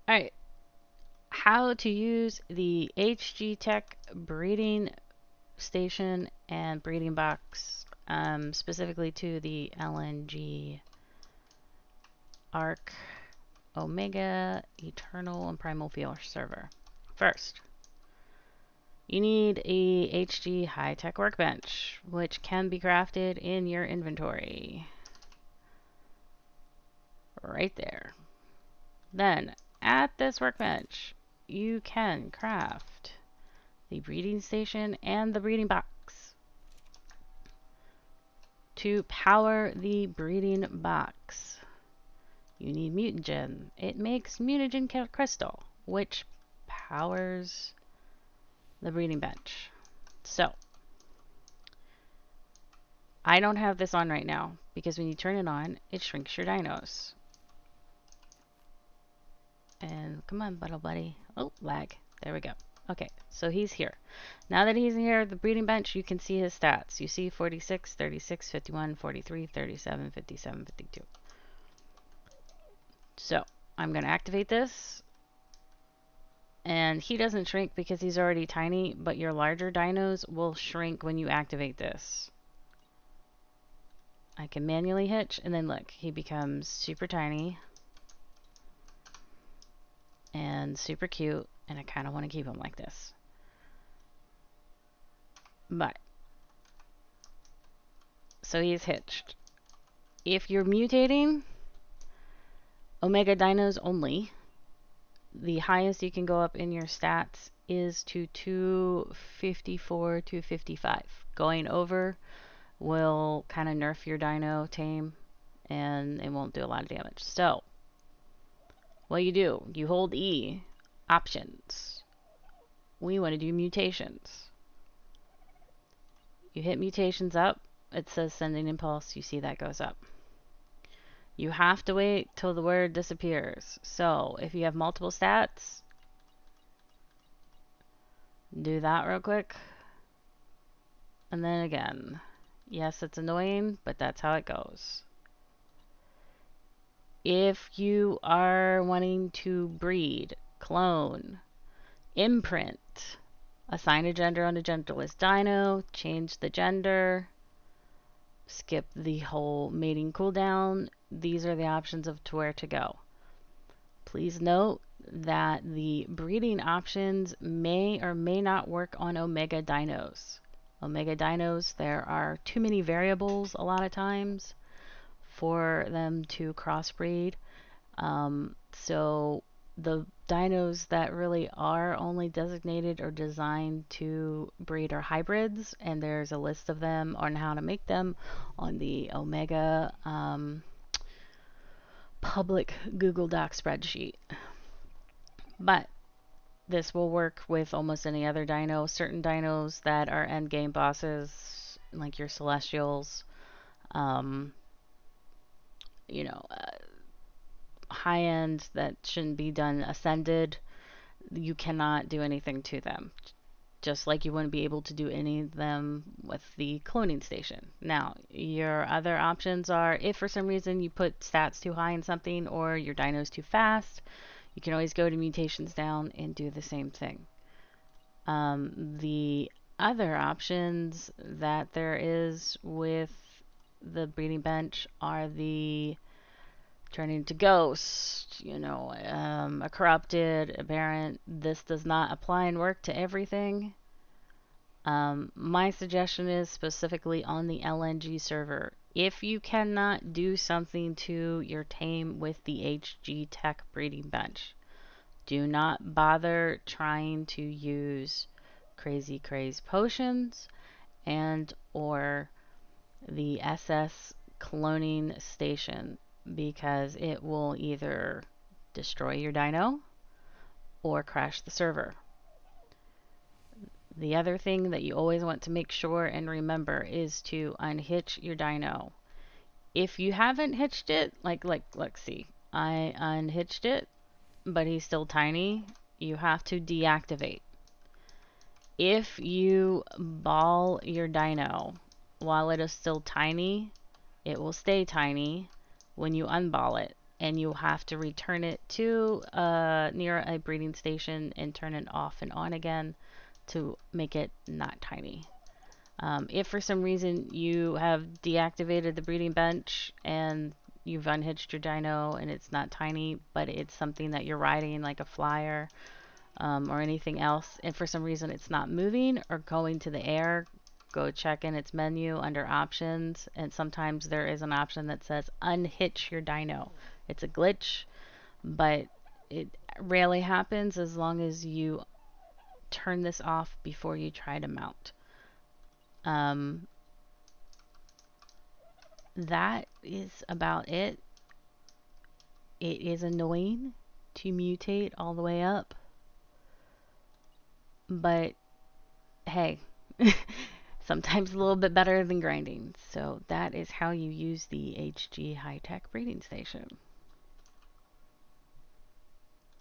Alright, how to use the HG Tech breeding station and breeding box, specifically to the LNG Arc Omega Eternal and Primal Fuel server. First, you need a HG high-tech workbench, which can be crafted in your inventory. Right there. Then, at this workbench, you can craft the breeding station and the breeding box. To power the breeding box, you need mutagen. It makes mutagen crystal, which powers the breeding bench. So, I don't have this on right now because when you turn it on, it shrinks your dinos. And come on, buddy. Oh, lag. There we go. Okay, so he's here. Now that he's here at the breeding bench, you can see his stats. You see 46, 36, 51, 43, 37, 57, 52. So, I'm going to activate this. And he doesn't shrink because he's already tiny, but your larger dinos will shrink when you activate this. I can manually hitch, and then look, he becomes super tiny and super cute, and I kind of want to keep him like this. But, so he's hitched. If you're mutating Omega Dinos only, the highest you can go up in your stats is to 254, 255. Going over will kind of nerf your dino tame, and it won't do a lot of damage. So, what you do, you hold E, options. We want to do mutations. You hit mutations up, it says sending impulse, you see that goes up. You have to wait till the word disappears. So, if you have multiple stats, do that real quick. And then again. Yes, it's annoying, but that's how it goes. If you are wanting to breed, clone, imprint, assign a gender on a genderless dino, change the gender, skip the whole mating cooldown, these are the options of to where to go. Please note that the breeding options may or may not work on Omega dinos. Omega dinos, there are too many variables a lot of times for them to crossbreed. So the dinos that really are only designated or designed to breed are hybrids, and there's a list of them on how to make them on the Omega public Google Doc spreadsheet. But this will work with almost any other dino. Certain dinos that are end game bosses, like your Celestials, you know, high end that shouldn't be done ascended, you cannot do anything to them. Just like you wouldn't be able to do any of them with the cloning station. Now, your other options are if for some reason you put stats too high in something or your dino's too fast, you can always go to mutations down and do the same thing. The other options that there is with the breeding bench are the turning to ghost, you know, a corrupted, aberrant. This does not apply and work to everything. My suggestion is specifically on the LNG server. If you cannot do something to your tame with the HG Tech breeding bench, do not bother trying to use Crazy Craze potions and or the SS cloning station, because it will either destroy your dino or crash the server. The other thing that you always want to make sure and remember is to unhitch your dino. If you haven't hitched it, let's see, I unhitched it, but he's still tiny, you have to deactivate. If you ball your dino while it is still tiny, it will stay tiny. When you unball it, and you have to return it to near a breeding station and turn it off and on again to make it not tiny. If for some reason you have deactivated the breeding bench and you've unhitched your dino and it's not tiny, but it's something that you're riding like a flyer or anything else, and for some reason it's not moving or going to the air, go check in its menu under options, and sometimes there is an option that says unhitch your dino. It's a glitch, but it rarely happens as long as you turn this off before you try to mount. Um, that is about it. It is annoying to mutate all the way up, but hey, sometimes a little bit better than grinding. So that is how you use the HG High Tech Breeding Station.